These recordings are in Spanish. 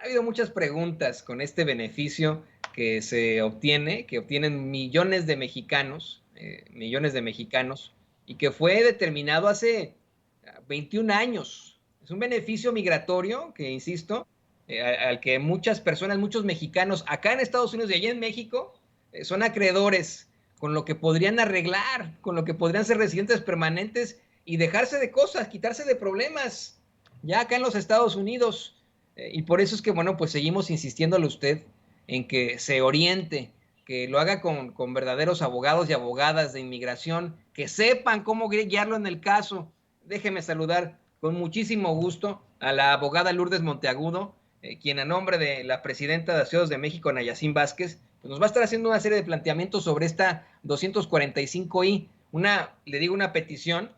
Ha habido muchas preguntas con este beneficio que se obtiene, que obtienen millones de mexicanos, y que fue determinado hace 21 años. Es un beneficio migratorio que, insisto, al que muchas personas, muchos mexicanos acá en Estados Unidos y allá en México, son acreedores, con lo que podrían arreglar, con lo que podrían ser residentes permanentes y dejarse de cosas, quitarse de problemas, ya acá en los Estados Unidos. Y por eso es que, bueno, pues seguimos insistiéndole a usted en que se oriente, que lo haga con verdaderos abogados y abogadas de inmigración, que sepan cómo guiarlo en el caso. Déjeme saludar con muchísimo gusto a la abogada Lourdes Monteagudo, quien a nombre de la presidenta de Asociados de México, Nayacín Vázquez, pues nos va a estar haciendo una serie de planteamientos sobre esta 245I, una petición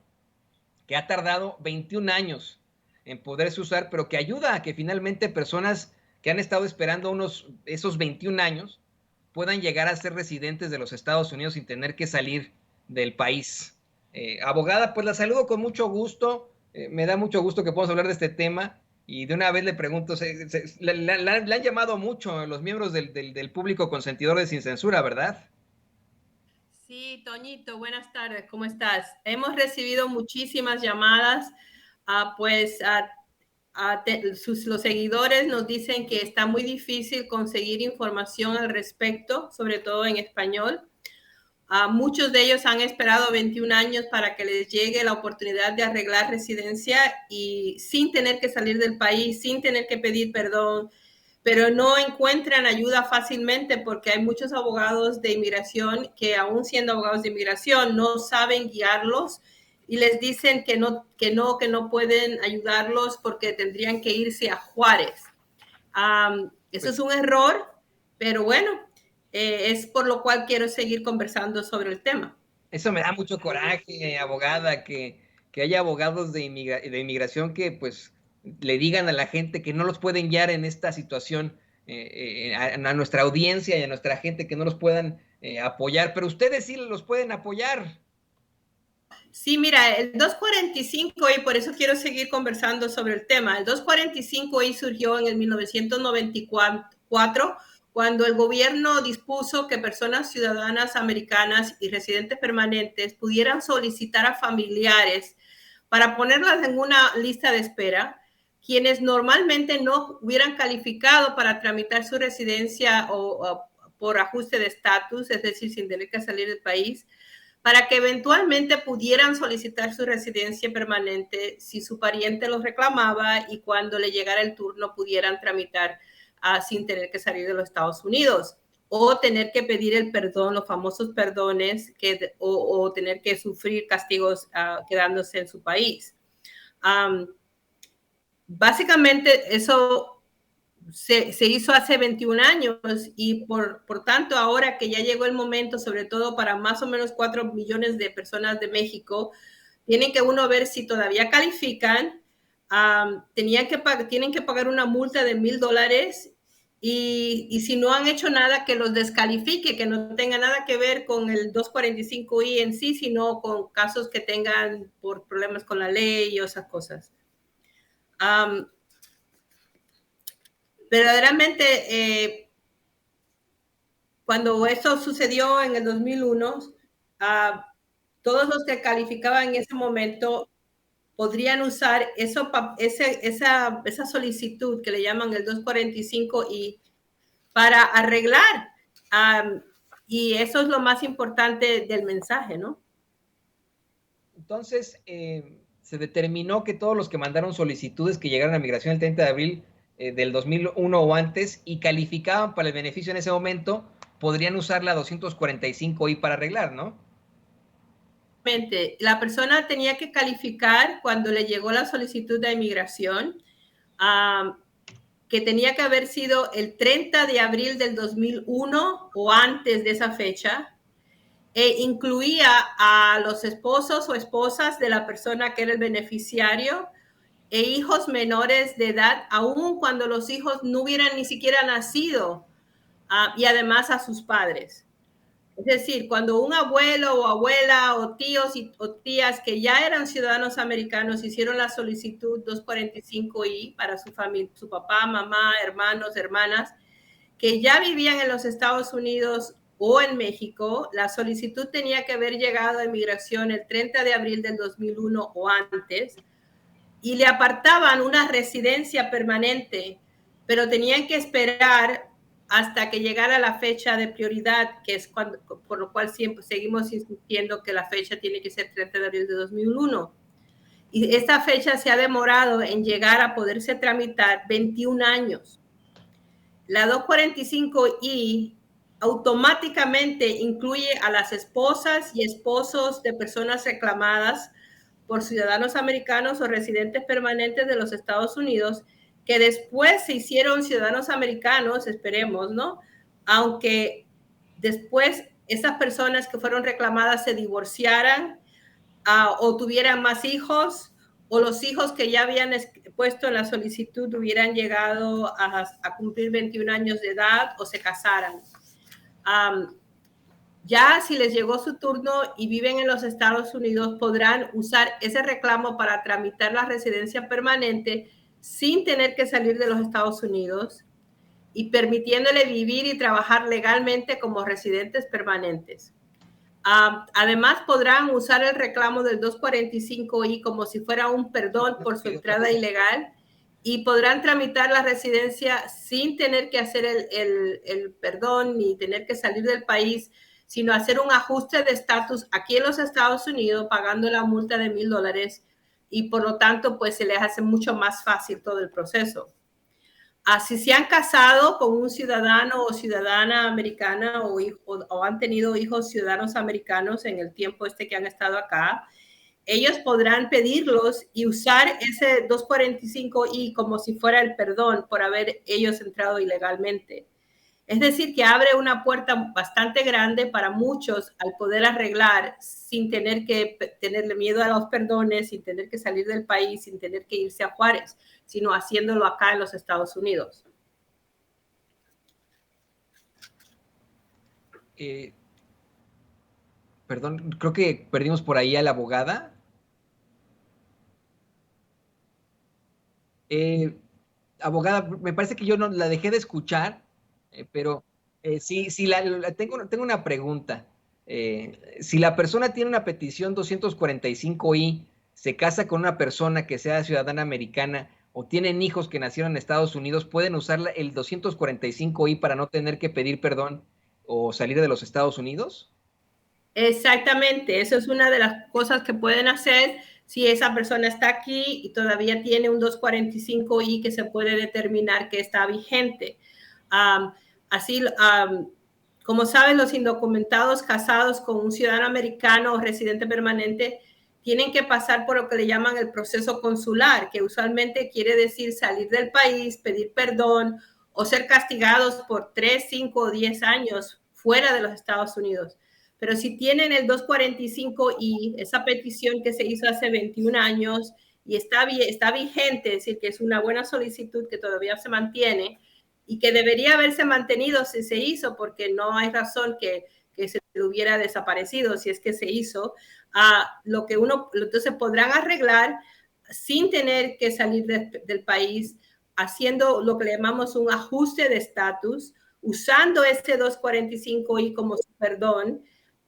que ha tardado 21 años en poderse usar, pero que ayuda a que finalmente personas que han estado esperando esos 21 años puedan llegar a ser residentes de los Estados Unidos sin tener que salir del país. Abogada, pues la saludo con mucho gusto. Me da mucho gusto que podamos hablar de este tema. Y de una vez le pregunto, le han llamado mucho los miembros del público consentidor de Sin Censura, ¿verdad? Sí, Toñito, buenas tardes, ¿cómo estás? Hemos recibido muchísimas llamadas, pues los seguidores nos dicen que está muy difícil conseguir información al respecto, sobre todo en español. Muchos de ellos han esperado 21 años para que les llegue la oportunidad de arreglar residencia y sin tener que salir del país, sin tener que pedir perdón, pero no encuentran ayuda fácilmente porque hay muchos abogados de inmigración que, aún siendo abogados de inmigración, no saben guiarlos y les dicen que no pueden ayudarlos porque tendrían que irse a Juárez. Eso es Pues un error, pero bueno, es por lo cual quiero seguir conversando sobre el tema. eso me da mucho coraje, abogada, que haya abogados de inmigración que pues le digan a la gente que no los pueden guiar en esta situación, a nuestra audiencia y a nuestra gente que no los puedan apoyar, pero ustedes sí los pueden apoyar. Sí, mira, el 245I, por eso quiero seguir conversando sobre el tema. El 245I surgió en el 1994, cuando el gobierno dispuso que personas ciudadanas americanas y residentes permanentes pudieran solicitar a familiares para ponerlas en una lista de espera, quienes normalmente no hubieran calificado para tramitar su residencia o por ajuste de estatus, es decir, sin tener que salir del país, para que eventualmente pudieran solicitar su residencia permanente si su pariente los reclamaba y cuando le llegara el turno pudieran tramitar sin tener que salir de los Estados Unidos o tener que pedir el perdón, los famosos perdones, o tener que sufrir castigos quedándose en su país. Básicamente eso se hizo hace 21 años y por tanto ahora que ya llegó el momento, sobre todo para más o menos 4 millones de personas de México, tienen que uno ver si todavía califican, tienen que pagar una multa de $1,000 y si no han hecho nada que los descalifique, que no tenga nada que ver con el 245I en sí, sino con casos que tengan por problemas con la ley y esas cosas. Verdaderamente, cuando eso sucedió en el 2001, todos los que calificaban en ese momento podrían usar esa solicitud que le llaman el 245I para arreglar. Y eso es lo más importante del mensaje, ¿no? Entonces, se determinó que todos los que mandaron solicitudes que llegaron a migración el 30 de abril del 2001 o antes y calificaban para el beneficio en ese momento, podrían usar la 245I para arreglar, ¿no? La persona tenía que calificar cuando le llegó la solicitud de inmigración, que tenía que haber sido el 30 de abril del 2001 o antes de esa fecha, incluía a los esposos o esposas de la persona que era el beneficiario e hijos menores de edad, aun cuando los hijos no hubieran ni siquiera nacido, y además a sus padres. Es decir, cuando un abuelo o abuela o tíos o tías que ya eran ciudadanos americanos hicieron la solicitud 245I para su familia, su papá, mamá, hermanos, hermanas, que ya vivían en los Estados Unidos o en México, la solicitud tenía que haber llegado a inmigración el 30 de abril del 2001 o antes, y le apartaban una residencia permanente, pero tenían que esperar hasta que llegara la fecha de prioridad, que es cuando, por lo cual siempre seguimos insistiendo que la fecha tiene que ser 30 de abril de 2001. Y esta fecha se ha demorado en llegar a poderse tramitar 21 años. La 245I automáticamente incluye a las esposas y esposos de personas reclamadas por ciudadanos americanos o residentes permanentes de los Estados Unidos que después se hicieron ciudadanos americanos, esperemos, ¿no? Aunque después esas personas que fueron reclamadas se divorciaran o tuvieran más hijos, o los hijos que ya habían puesto en la solicitud hubieran llegado a cumplir 21 años de edad o se casaran. Ya si les llegó su turno y viven en los Estados Unidos, podrán usar ese reclamo para tramitar la residencia permanente sin tener que salir de los Estados Unidos y permitiéndole vivir y trabajar legalmente como residentes permanentes. Además, podrán usar el reclamo del 245I como si fuera un perdón por su entrada ilegal y podrán tramitar la residencia sin tener que hacer el perdón ni tener que salir del país, sino hacer un ajuste de estatus aquí en los Estados Unidos pagando la multa de $1,000 y por lo tanto pues se les hace mucho más fácil todo el proceso. Si se han casado con un ciudadano o ciudadana americana o han tenido hijos ciudadanos americanos en el tiempo que han estado acá, ellos podrán pedirlos y usar ese 245I como si fuera el perdón por haber ellos entrado ilegalmente. Es decir, que abre una puerta bastante grande para muchos al poder arreglar sin tener que tenerle miedo a los perdones, sin tener que salir del país, sin tener que irse a Juárez, sino haciéndolo acá en los Estados Unidos. Perdón, creo que perdimos por ahí a la abogada. Abogada, me parece que yo no la dejé de escuchar, pero sí, tengo una pregunta. Si la persona tiene una petición 245I, se casa con una persona que sea ciudadana americana o tienen hijos que nacieron en Estados Unidos, ¿pueden usar el 245I para no tener que pedir perdón o salir de los Estados Unidos? Exactamente, eso es una de las cosas que pueden hacer si esa persona está aquí y todavía tiene un 245I que se puede determinar que está vigente. Como saben, los indocumentados casados con un ciudadano americano o residente permanente tienen que pasar por lo que le llaman el proceso consular, que usualmente quiere decir salir del país, pedir perdón o ser castigados por 3, 5 o 10 años fuera de los Estados Unidos. Pero si tienen el 245I, esa petición que se hizo hace 21 años y está vigente, es decir, que es una buena solicitud que todavía se mantiene y que debería haberse mantenido si se hizo, porque no hay razón que se hubiera desaparecido si es que se hizo, entonces podrán arreglar sin tener que salir del país, haciendo lo que le llamamos un ajuste de estatus, usando este 245I como su perdón.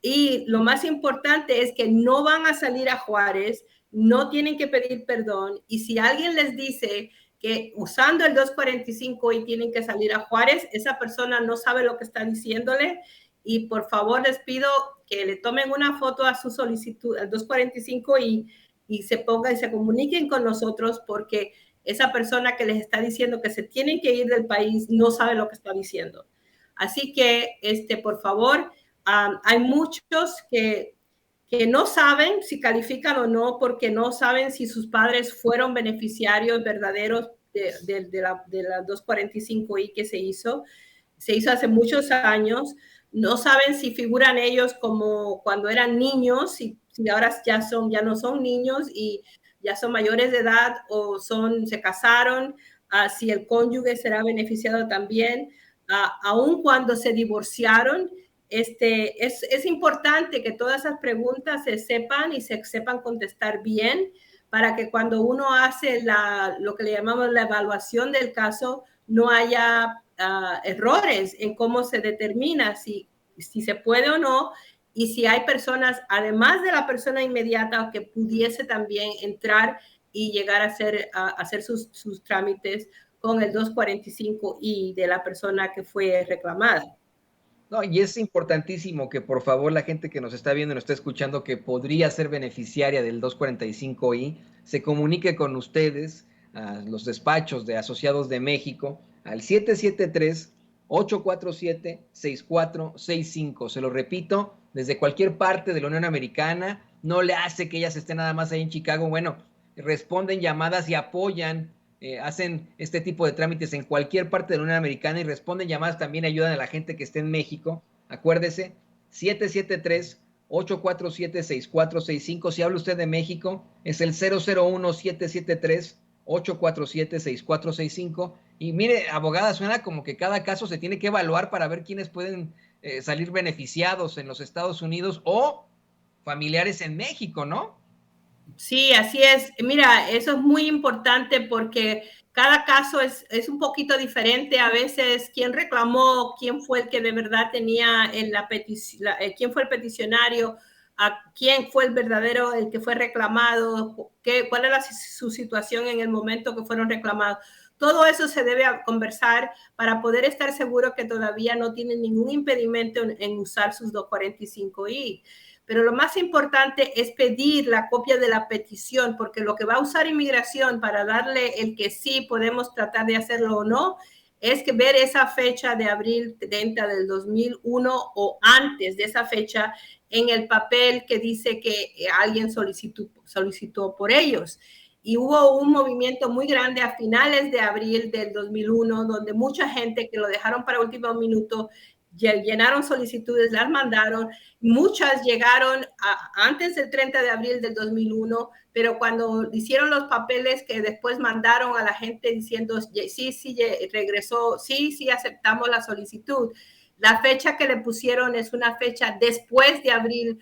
Y lo más importante es que no van a salir a Juárez, no tienen que pedir perdón. Y si alguien les dice que usando el 245I tienen que salir a Juárez, esa persona no sabe lo que está diciéndole. Y por favor les pido que le tomen una foto a su solicitud, al 245I, y se pongan y se comuniquen con nosotros, porque esa persona que les está diciendo que se tienen que ir del país no sabe lo que está diciendo. Así que, por favor, hay muchos que no saben si califican o no, porque no saben si sus padres fueron beneficiarios verdaderos de la 245I que se hizo hace muchos años. No saben si figuran ellos como cuando eran niños, si ahora ya no son niños y ya son mayores de edad o se casaron, si el cónyuge será beneficiado también, aun cuando se divorciaron es importante que todas esas preguntas se sepan y se sepan contestar bien para que cuando uno hace lo que le llamamos la evaluación del caso, no haya errores en cómo se determina si se puede o no, y si hay personas, además de la persona inmediata, que pudiese también entrar y llegar a hacer sus trámites con el 245I de la persona que fue reclamada. No, y es importantísimo que por favor la gente que nos está viendo y nos está escuchando que podría ser beneficiaria del 245I se comunique con ustedes a los despachos de Asociados de México al 773-847-6465. Se lo repito, desde cualquier parte de la Unión Americana, no le hace que ellas estén nada más ahí en Chicago. Bueno, responden llamadas y apoyan, hacen este tipo de trámites en cualquier parte de la Unión Americana y responden llamadas, también ayudan a la gente que esté en México. Acuérdese, 773-847-6465. Si habla usted de México, es el 001-773-847-6465. Y mire, abogada, suena como que cada caso se tiene que evaluar para ver quiénes pueden salir beneficiados en los Estados Unidos o familiares en México, ¿no? Sí, así es. Mira, eso es muy importante porque cada caso es un poquito diferente. A veces, quién reclamó, quién fue el que de verdad tenía en la petición, quién fue el peticionario, a quién fue el verdadero, el que fue reclamado, cuál era su situación en el momento que fueron reclamados. Todo eso se debe conversar para poder estar seguro que todavía no tienen ningún impedimento en usar sus 245I. Pero lo más importante es pedir la copia de la petición, porque lo que va a usar inmigración para darle el que sí podemos tratar de hacerlo o no, es que ver esa fecha de abril 30 del 2001 o antes de esa fecha en el papel que dice que alguien solicitó por ellos. Y hubo un movimiento muy grande a finales de abril del 2001, donde mucha gente que lo dejaron para último minuto llenaron solicitudes, las mandaron, muchas llegaron antes del 30 de abril del 2001, pero cuando hicieron los papeles que después mandaron a la gente diciendo, sí, regresó, sí, aceptamos la solicitud. La fecha que le pusieron es una fecha después de abril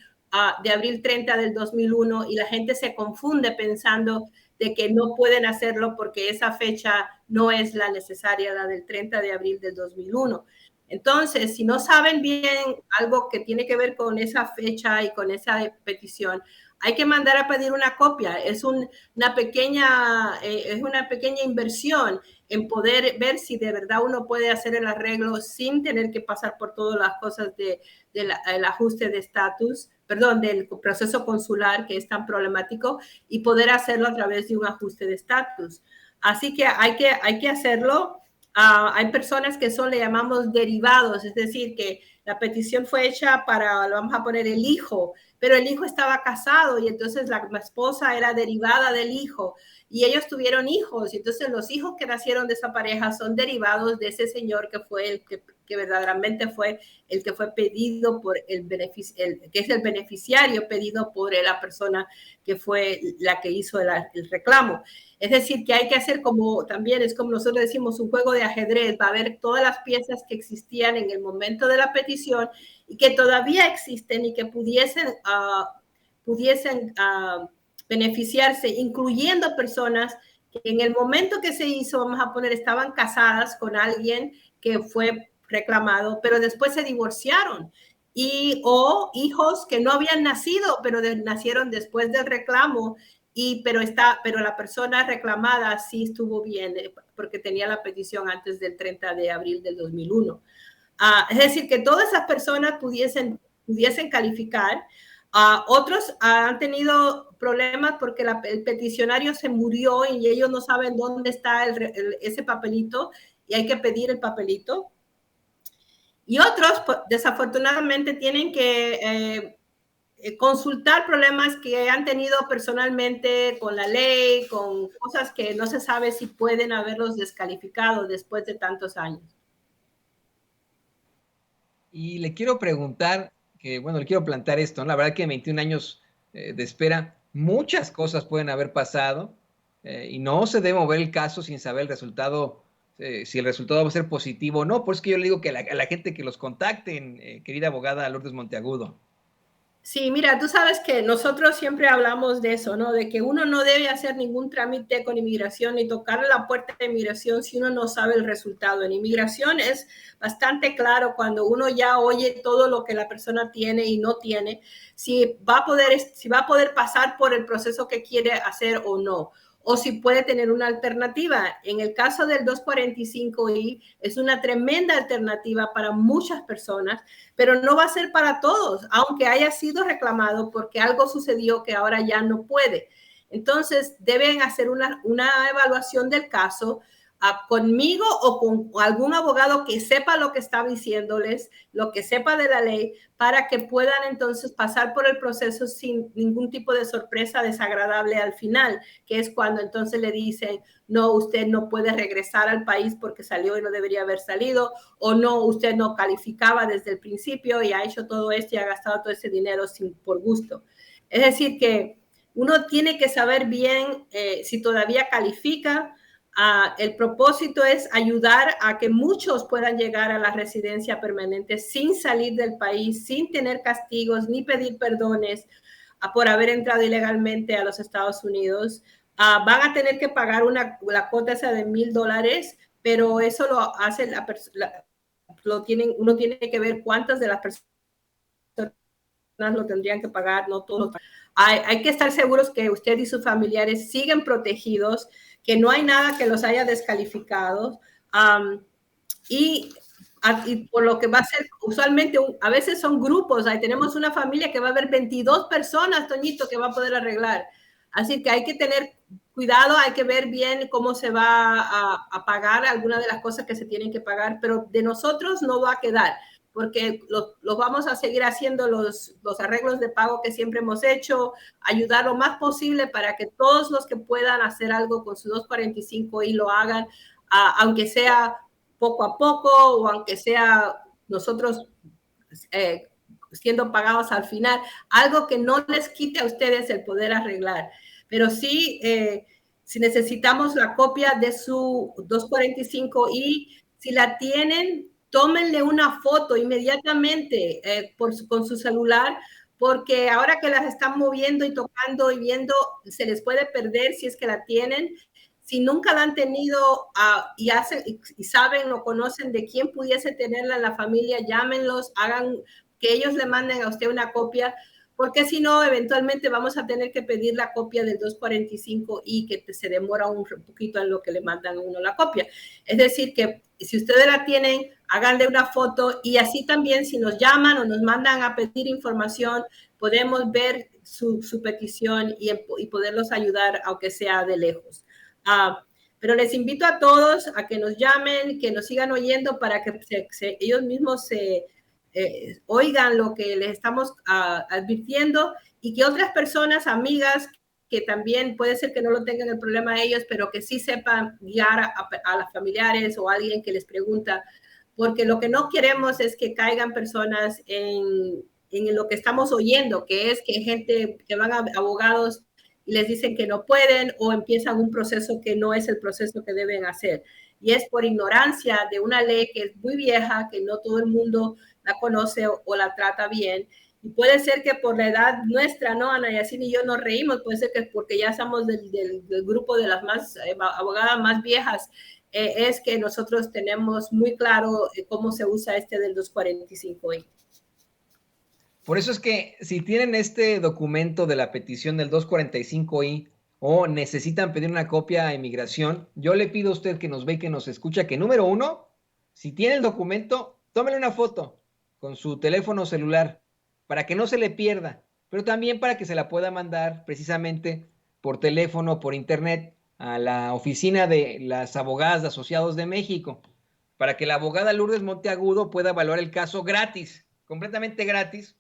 30 del 2001 y la gente se confunde pensando de que no pueden hacerlo porque esa fecha no es la necesaria, la del 30 de abril del 2001. Entonces, si no saben bien algo que tiene que ver con esa fecha y con esa petición, hay que mandar a pedir una copia. Es una pequeña inversión en poder ver si de verdad uno puede hacer el arreglo sin tener que pasar por todas las cosas del ajuste de estatus, perdón, del proceso consular que es tan problemático, y poder hacerlo a través de un ajuste de estatus. Así que hay que hacerlo. Hay personas que le llamamos derivados, es decir, que la petición fue hecha para, vamos a poner, el hijo, pero el hijo estaba casado y entonces la esposa era derivada del hijo y ellos tuvieron hijos y entonces los hijos que nacieron de esa pareja son derivados de ese señor que fue el que verdaderamente fue el que fue pedido por que es el beneficiario pedido por la persona que fue la que hizo el reclamo. Es decir, que hay que hacer también es como nosotros decimos, un juego de ajedrez, va a haber todas las piezas que existían en el momento de la petición y que todavía existen y que pudiesen beneficiarse, incluyendo personas que en el momento que se hizo, vamos a poner, estaban casadas con alguien que fue reclamado, pero después se divorciaron. O hijos que no habían nacido, pero nacieron después del reclamo, pero la persona reclamada sí estuvo bien, porque tenía la petición antes del 30 de abril del 2001. Es decir, que todas esas personas pudiesen calificar. Otros han tenido problemas porque el peticionario se murió y ellos no saben dónde está ese papelito y hay que pedir el papelito. Y otros, desafortunadamente, tienen que consultar problemas que han tenido personalmente con la ley, con cosas que no se sabe si pueden haberlos descalificado después de tantos años. Y le quiero preguntar, le quiero plantear esto, ¿no? La verdad que en 21 años de espera, muchas cosas pueden haber pasado y no se debe mover el caso sin saber el resultado si el resultado va a ser positivo o no. Por eso es que yo le digo que a la gente que los contacten, querida abogada Lourdes Monteagudo. Sí, mira, tú sabes que nosotros siempre hablamos de eso, ¿no? De que uno no debe hacer ningún trámite con inmigración ni tocarle la puerta de inmigración si uno no sabe el resultado. En inmigración es bastante claro cuando uno ya oye todo lo que la persona tiene y no tiene, si va a poder pasar por el proceso que quiere hacer o no, o si puede tener una alternativa. En el caso del 245I es una tremenda alternativa para muchas personas, pero no va a ser para todos, aunque haya sido reclamado porque algo sucedió que ahora ya no puede. Entonces, deben hacer una evaluación del caso conmigo o con algún abogado que sepa lo que está diciéndoles, lo que sepa de la ley, para que puedan entonces pasar por el proceso sin ningún tipo de sorpresa desagradable al final, que es cuando entonces le dicen, no, usted no puede regresar al país porque salió y no debería haber salido, o no, usted no calificaba desde el principio y ha hecho todo esto y ha gastado todo ese dinero por gusto. Es decir, que uno tiene que saber bien si todavía califica. El propósito es ayudar a que muchos puedan llegar a la residencia permanente sin salir del país, sin tener castigos ni pedir perdones por haber entrado ilegalmente a los Estados Unidos. Van a tener que pagar la cuota esa de $1,000, pero eso lo hace uno tiene que ver cuántas de las personas lo tendrían que pagar, no todos. Hay que estar seguros que usted y sus familiares siguen protegidos, que no hay nada que los haya descalificado. Y por lo que va a ser, usualmente, a veces son grupos. Ahí tenemos una familia que va a haber 22 personas, Toñito, que va a poder arreglar. Así que hay que tener cuidado, hay que ver bien cómo se va a pagar algunas de las cosas que se tienen que pagar, pero de nosotros no va a quedar, porque los vamos a seguir haciendo los arreglos de pago que siempre hemos hecho, ayudar lo más posible para que todos los que puedan hacer algo con su 245I lo hagan, aunque sea poco a poco o aunque sea nosotros siendo pagados al final, algo que no les quite a ustedes el poder arreglar. Pero sí, si necesitamos la copia de su 245I, si la tienen, tómenle una foto inmediatamente con su celular, porque ahora que las están moviendo y tocando y viendo, se les puede perder si es que la tienen. Si nunca la han tenido y saben o conocen de quién pudiese tenerla en la familia, llámenlos, hagan que ellos le manden a usted una copia, porque si no, eventualmente vamos a tener que pedir la copia del 245I, que se demora un poquito en lo que le mandan a uno la copia. Es decir, que si ustedes la tienen, háganle una foto y así también si nos llaman o nos mandan a pedir información, podemos ver su petición y poderlos ayudar, aunque sea de lejos. Pero les invito a todos a que nos llamen, que nos sigan oyendo para que ellos mismos oigan lo que les estamos advirtiendo y que otras personas, amigas, que también puede ser que no lo tengan el problema ellos, pero que sí sepan guiar a los familiares o a alguien que les pregunta, porque lo que no queremos es que caigan personas en lo que estamos oyendo, que es que gente que van a abogados y les dicen que no pueden o empiezan un proceso que no es el proceso que deben hacer. Y es por ignorancia de una ley que es muy vieja, que no todo el mundo la conoce o la trata bien. Y puede ser que por la edad nuestra, ¿no? Ana Yacine y yo nos reímos, puede ser que porque ya somos del grupo de las más abogadas más viejas, es que nosotros tenemos muy claro cómo se usa del 245I. Por eso es que si tienen este documento de la petición del 245I o necesitan pedir una copia a inmigración, yo le pido a usted que nos ve y que nos escucha que número uno, si tiene el documento, tómele una foto con su teléfono celular para que no se le pierda, pero también para que se la pueda mandar precisamente por teléfono, por internet, a la oficina de las abogadas de Asociados de México, para que la abogada Lourdes Monteagudo pueda evaluar el caso gratis, completamente gratis,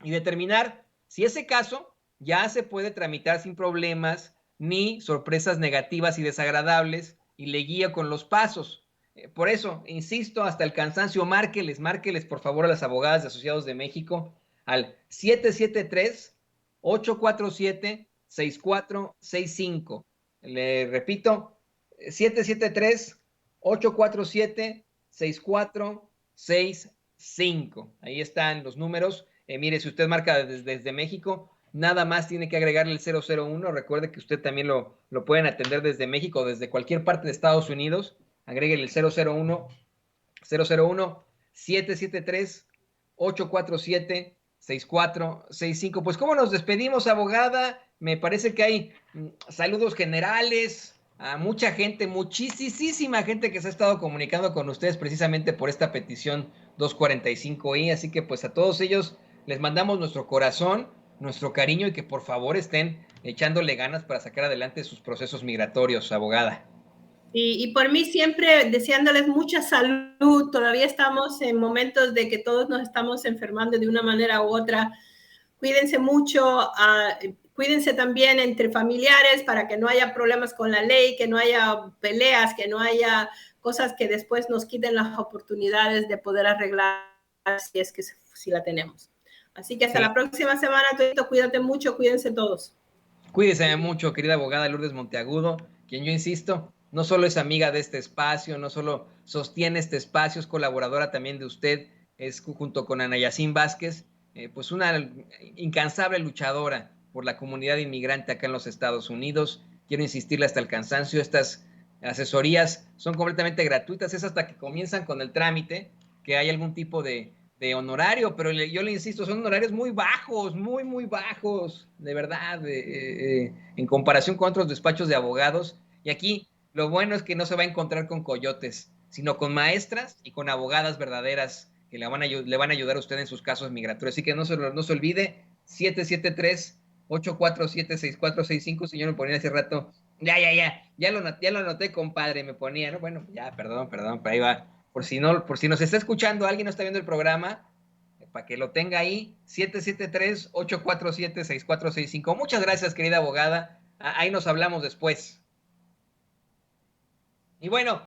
y determinar si ese caso ya se puede tramitar sin problemas ni sorpresas negativas y desagradables y le guía con los pasos. Por eso, insisto, hasta el cansancio, márqueles por favor a las abogadas de Asociados de México al 773-847-6465. Le repito, 773 847-6465. Ahí están los números. Mire, si usted marca desde México, nada más tiene que agregarle el 001. Recuerde que usted también lo pueden atender desde México o desde cualquier parte de Estados Unidos. Agregue el 001 773-847-6465. Pues, ¿cómo nos despedimos, abogada? Me parece que hay saludos generales a mucha gente, muchísima gente que se ha estado comunicando con ustedes precisamente por esta petición 245i. Así que, pues, a todos ellos les mandamos nuestro corazón, nuestro cariño y que por favor estén echándole ganas para sacar adelante sus procesos migratorios, abogada. Y por mí siempre deseándoles mucha salud. Todavía estamos en momentos de que todos nos estamos enfermando de una manera u otra. Cuídense mucho, cuídense también entre familiares para que no haya problemas con la ley, que no haya peleas, que no haya cosas que después nos quiten las oportunidades de poder arreglar si es que si la tenemos. Así que hasta la próxima semana, Toñito, cuídate mucho, cuídense todos. Cuídese mucho, querida abogada Lourdes Monteagudo, quien yo insisto, no solo es amiga de este espacio, no solo sostiene este espacio, es colaboradora también de usted, es junto con Ana Yacín Vázquez, pues una incansable luchadora por la comunidad inmigrante acá en los Estados Unidos. Quiero insistirle hasta el cansancio, estas asesorías son completamente gratuitas, es hasta que comienzan con el trámite, que hay algún tipo de honorario, pero yo le insisto, son honorarios muy bajos, muy bajos, de verdad, en comparación con otros despachos de abogados. Y aquí lo bueno es que no se va a encontrar con coyotes, sino con maestras y con abogadas verdaderas que le van a ayudar a usted en sus casos migratorios. Así que no se olvide, 773-847-6465, señor, me ponía hace rato, ya lo anoté, compadre, me ponía, ¿no? Bueno, ya, perdón, pero ahí va. Por si nos está escuchando, alguien no está viendo el programa, para que lo tenga ahí, 773-847-6465. Muchas gracias, querida abogada. Ahí nos hablamos después. Y bueno,